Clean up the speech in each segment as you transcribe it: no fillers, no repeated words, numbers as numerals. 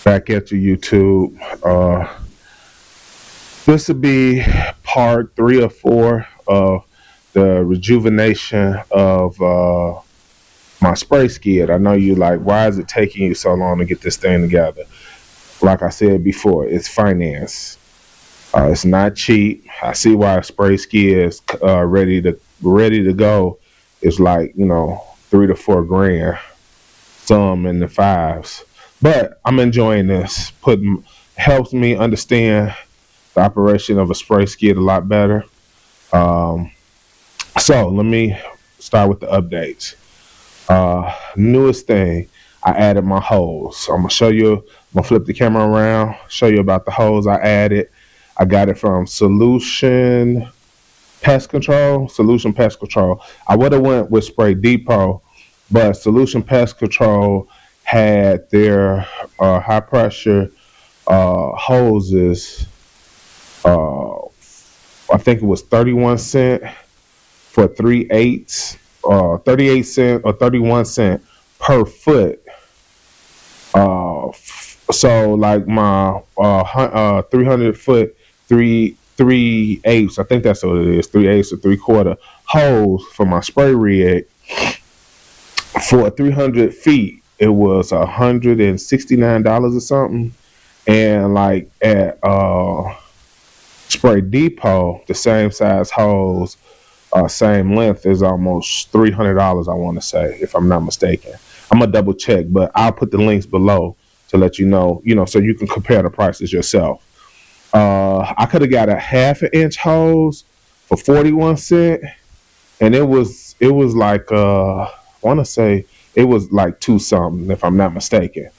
Back at you, YouTube. This will be part 3 or 4 of the rejuvenation of my spray skid. I know you like, why is it taking you so long to get this thing together? Like I said before, it's finance. It's not cheap. I see why a spray skid is ready to go. It's like 3 to 4 grand, some in the fives. But I'm enjoying this. Putting helps me understand the operation of a spray skid a lot better. Um, so let me start with the updates. Newest thing, I added my hose. So I'm gonna show you. I'm gonna flip the camera around, show you about the hose I added. I got it from Solution Pest Control. Solution Pest Control. I would have went with Spray Depot, but Solution Pest Control had their high pressure hoses. I think it was 31 cents for 3/8, 38 cents or 31 cents per foot. So like my 300 foot, 3/8. I think that's what it is. 3/8 or 3/4 hose for my spray rig for 300 feet. It was $169 or something, and like at Spray Depot, the same size hose, same length is almost $300. I want to say, if I'm not mistaken. I'm gonna double check, but I'll put the links below to let you know, so you can compare the prices yourself. I could have got a 1/2 inch hose for 41 cents, and it was like I want to say it was like 2 something, if I'm not mistaken.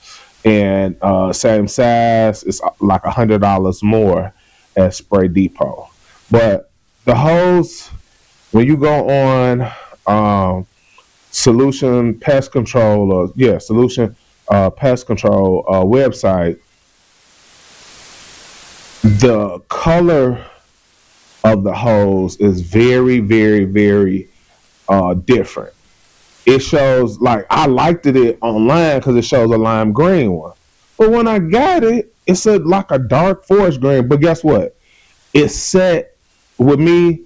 And same size, it's like $100 more at Spray Depot. But the hose, when you go on Solution Pest Control, Solution Pest Control website, the color of the hose is very, very, very different. It shows, like, I liked it online because it shows a lime green one, but when I got it, it's like a dark forest green. But guess what? It's set with me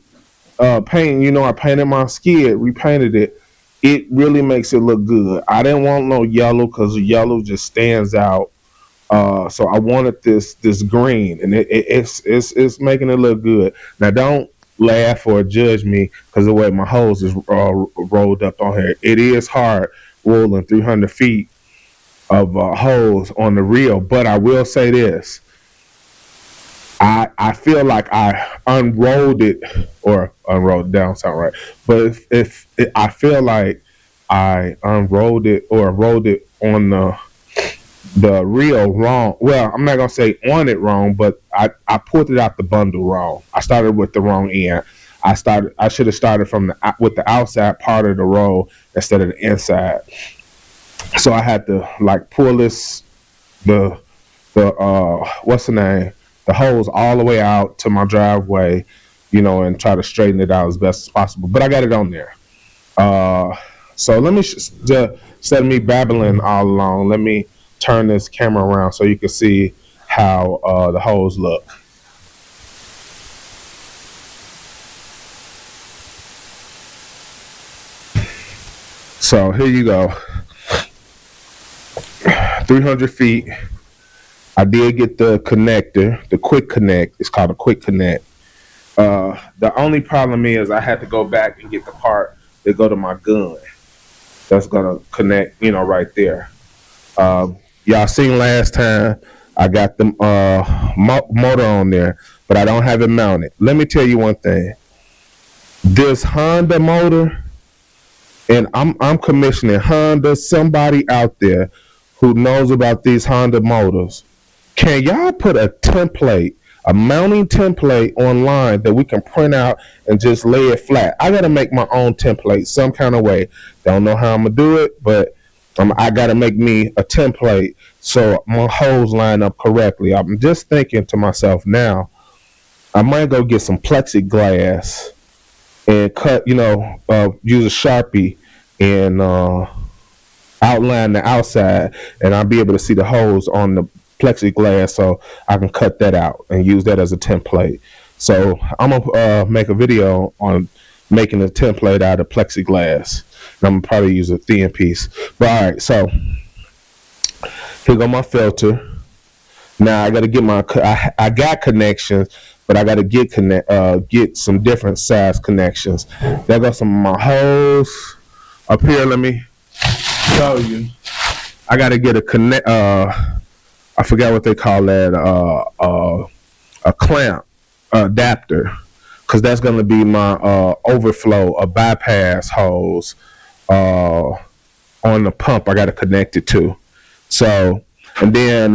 painting. I painted my skid, repainted it. It really makes it look good. I didn't want no yellow because the yellow just stands out. So I wanted this green, and it's making it look good. Now don't laugh or judge me because the way my hose is rolled up on here. It is hard rolling 300 feet of hose on the reel, but I will say this. I feel like I unrolled it, or unrolled down sound right, but if I feel like I unrolled it or rolled it on the reel wrong. Well, I'm not gonna say on it wrong, but I pulled it out the bundle wrong. I started with the wrong end. I should have started with the outside part of the roll instead of the inside. So I had to like pull the what's the name, the hose all the way out to my driveway, and try to straighten it out as best as possible. But I got it on there. So let me instead of me babbling all along, let me turn this camera around so you can see how the hose look. So here you go. 300 feet. I did get the connector, the quick connect. It's called a quick connect. The only problem is I had to go back and get the part that go to my gun. That's gonna connect, right there. Y'all seen last time I got the motor on there, but I don't have it mounted. Let me tell you one thing. This Honda motor, and I'm commissioning Honda, somebody out there who knows about these Honda motors. Can y'all put a mounting template online that we can print out and just lay it flat? I got to make my own template some kind of way. Don't know how I'm going to do it, but I got to make me a template so my hose line up correctly. I'm just thinking to myself now, I might go get some plexiglass and cut, use a Sharpie and outline the outside, and I'll be able to see the hose on plexiglass, so I can cut that out and use that as a template. So I'm gonna make a video on making a template out of plexiglass. And I'm gonna probably use a thin piece. But all right, so here go my filter. Now I got to get I got connections, but I got to get some different size connections. There go some of my hose up here. Let me show you. I got to get a connect. I forgot what they call that. A clamp adapter, because that's going to be my overflow, a bypass hose on the pump. I got to connect it to. So, and then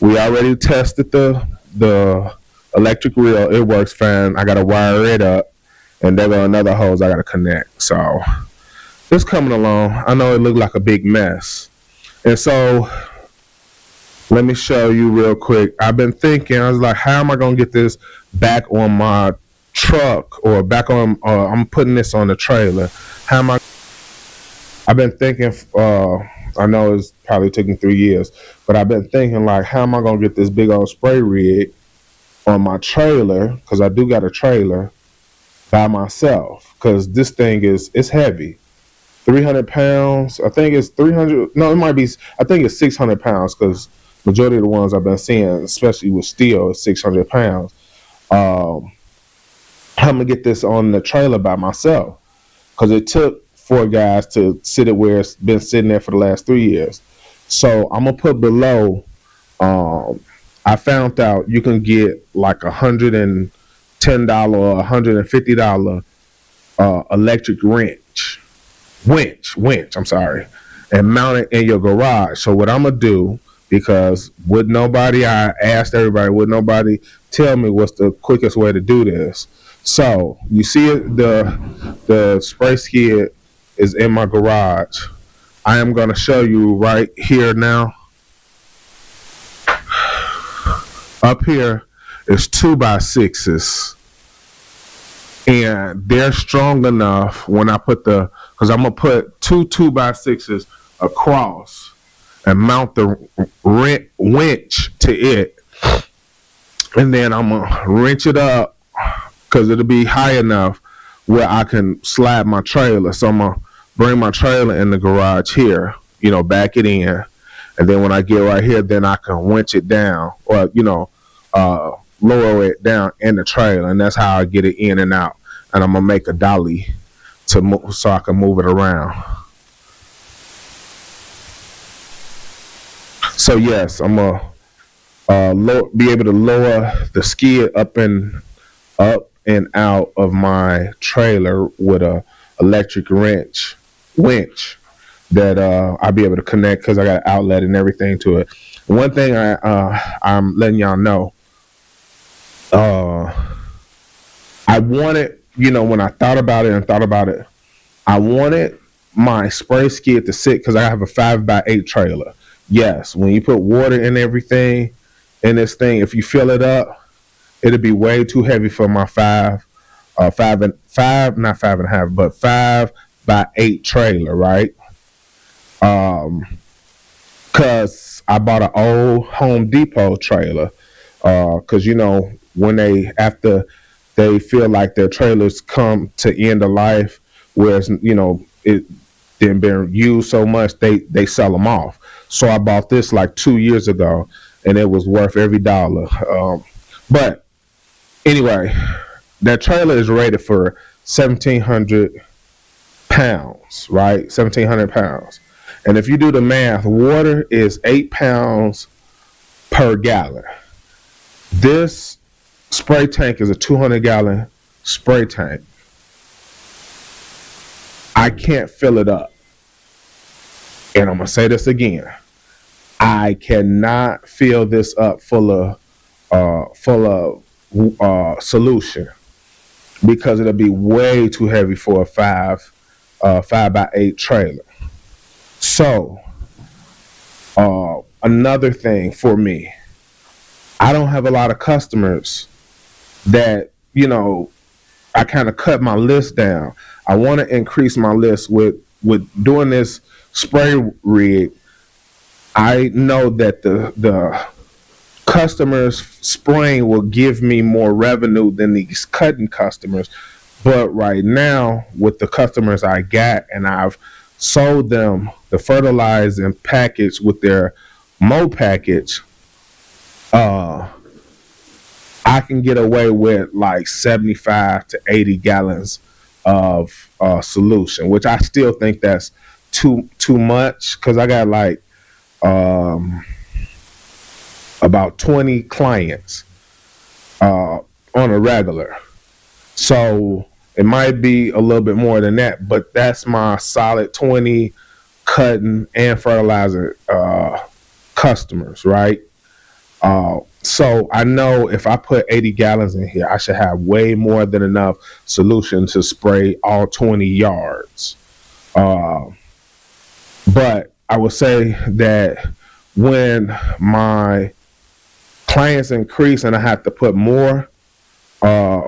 we already tested the electric wheel. It works fine. I got to wire it up, and there go another hose I got to connect. So it's coming along. I know it looked like a big mess, and so let me show you real quick. I've been thinking. I was like, how am I gonna get this back on my truck or back on? I'm putting this on the trailer. How am I? I've been thinking. I know it's probably taking 3 years, but I've been thinking like, how am I gonna get this big old spray rig on my trailer? Because I do got a trailer by myself. Because this thing it's heavy, 300 pounds. I think it's 300. No, it might be. I think it's 600 pounds. Because majority of the ones I've been seeing, especially with steel, is 600 pounds. I'm gonna get this on the trailer by myself because it took 4 guys to sit it where it's been sitting there for the last 3 years. So I'm gonna put below. I found out you can get like $110 or $150 electric winch. I'm sorry, and mount it in your garage. So what I'm gonna do, because I asked everybody, would nobody tell me what's the quickest way to do this? So you see it, the spray skid is in my garage. I am going to show you right here now. Up here is 2x6s, and they're strong enough when I put because I'm going to put 2x6s across and mount the winch to it, and then I'm going to wrench it up because it'll be high enough where I can slide my trailer. So I'm going to bring my trailer in the garage here, back it in. And then when I get right here, then I can winch it down or, lower it down in the trailer. And that's how I get it in and out. And I'm going to make a dolly to move so I can move it around. So yes, I'm going to be able to lower the skid up and out of my trailer with a electric winch that I'll be able to connect because I got an outlet and everything to it. One thing I'm letting y'all know, I wanted, when I thought about it, I wanted my spray skid to sit because I have a 5x8 trailer. Yes, when you put water in everything in this thing, if you fill it up, it'll be way too heavy for my 5.5, but 5x8 trailer, right? Cause I bought an old Home Depot trailer. Cause when after they feel like their trailers come to end of life, whereas it didn't been used so much, they sell them off. So I bought this like 2 years ago, and it was worth every dollar. But anyway, that trailer is rated for 1,700 pounds, right? 1,700 pounds. And if you do the math, water is 8 pounds per gallon. This spray tank is a 200-gallon spray tank. I can't fill it up. And I'm going to say this again. I cannot fill this up full of solution because it'll be way too heavy for a 5x8 trailer. So, another thing for me, I don't have a lot of customers that, I kind of cut my list down. I want to increase my list with doing this spray rig. I know that the customers spraying will give me more revenue than these cutting customers. But right now, with the customers I got, and I've sold them the fertilizing package with their Mo package, uh, I can get away with like 75 to 80 gallons of solution, which I still think that's too much because I got like um, about 20 clients on a regular. So it might be a little bit more than that, but that's my solid 20 cutting and fertilizer customers, right? So I know if I put 80 gallons in here, I should have way more than enough solution to spray all 20 yards. Uh, but I would say that when my clients increase and I have to put more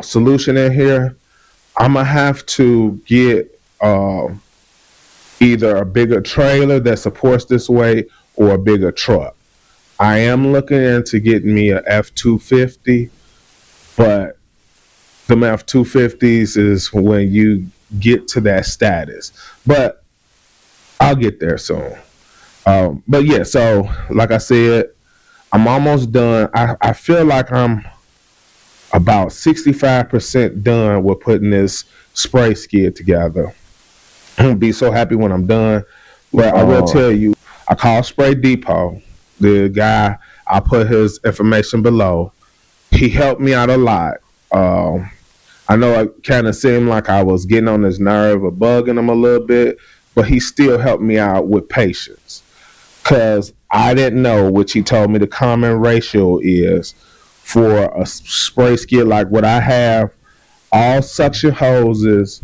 solution in here, I'm gonna have to get either a bigger trailer that supports this weight or a bigger truck. I am looking into getting me a F-250, but the F-250s is when you get to that status. But I'll get there soon. But yeah, so like I said, I'm almost done. I feel like I'm about 65% done with putting this spray skid together. I'm gonna be so happy when I'm done. But I will tell you, I called Spray Depot. The guy, I put his information below. He helped me out a lot. I know it kind of seemed like I was getting on his nerve or bugging him a little bit, but he still helped me out with patience. Because I didn't know, which he told me the common ratio is for a spray skid like what I have. All suction hoses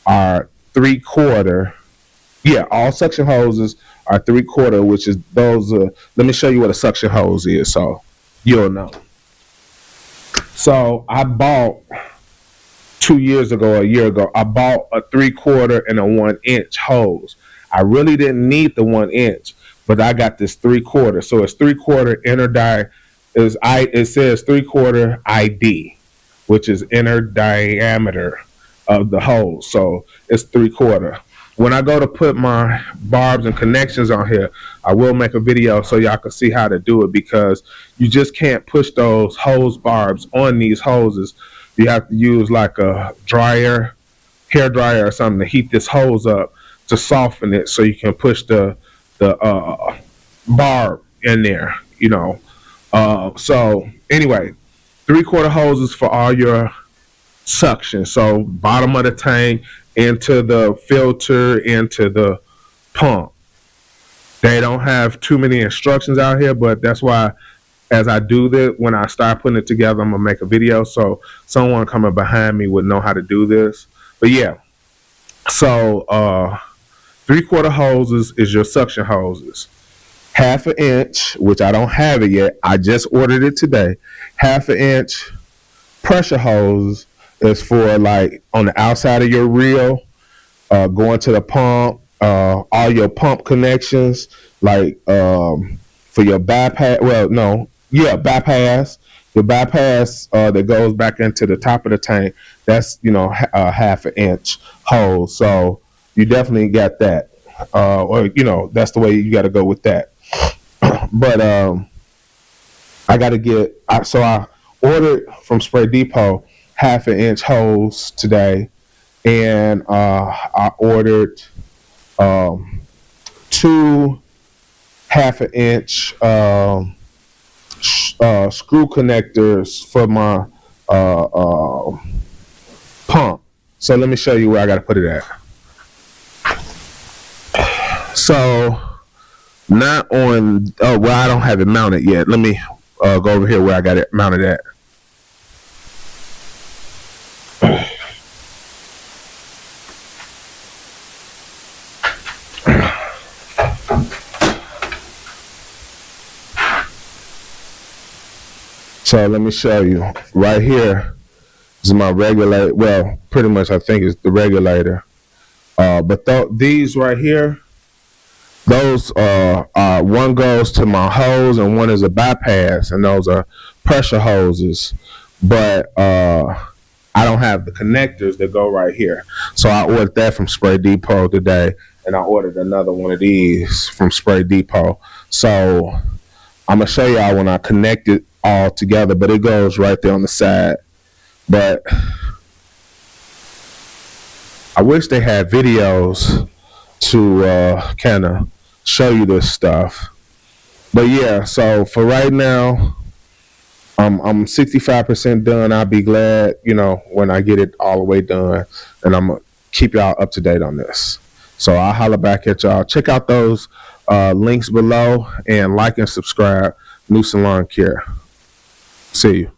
are 3/4. Yeah, all suction hoses are 3/4, which is those. Let me show you what a suction hose is, so you'll know. So I bought 2 years ago, a year ago, I bought a 3/4 and a 1 inch hose. I really didn't need the 1 inch, but I got this 3/4. So it's 3/4 inner it says 3/4 ID, which is inner diameter of the hose. So it's 3/4. When I go to put my barbs and connections on here, I will make a video so y'all can see how to do it, because you just can't push those hose barbs on these hoses. You have to use like a hair dryer or something to heat this hose up to soften it so you can push the barb in there, you know. So anyway, 3/4 hoses for all your suction. So bottom of the tank, into the filter, into the pump. They don't have too many instructions out here, but that's why as I do this, when I start putting it together, I'm gonna make a video so someone coming behind me would know how to do this. But yeah, so 3/4 hoses is your suction hoses. 1/2 inch, which I don't have it yet, I just ordered it today. 1/2 inch pressure hose is for like on the outside of your reel, going to the pump, all your pump connections, like for your bypass. Well, no, yeah, bypass. Your bypass that goes back into the top of the tank. That's a 1/2 inch hose. So you definitely got that, or that's the way you got to go with that. But I got to get. So I ordered from Spray Depot 1/2 inch hose today, and I ordered 2 1/2 inch screw connectors for my pump. So let me show you where I got to put it at. So not on. Well, I don't have it mounted yet. Let me go over here where I got it mounted at. So let me show you. Right here is my regulator. Well, pretty much I think it's the regulator. But these right here, Those one goes to my hose and one is a bypass, and those are pressure hoses. But I don't have the connectors that go right here, so I ordered that from Spray Depot today, and I ordered another one of these from Spray Depot. So I'm gonna show y'all when I connect it all together, but it goes right there on the side. But I wish they had videos to kind of show you this stuff. But yeah, so for right now, I'm 65% done. I'll be glad, when I get it all the way done, and I'm gonna keep y'all up to date on this. So I'll holler back at y'all. Check out those links below and like and subscribe. Newson Lawn Care. See you.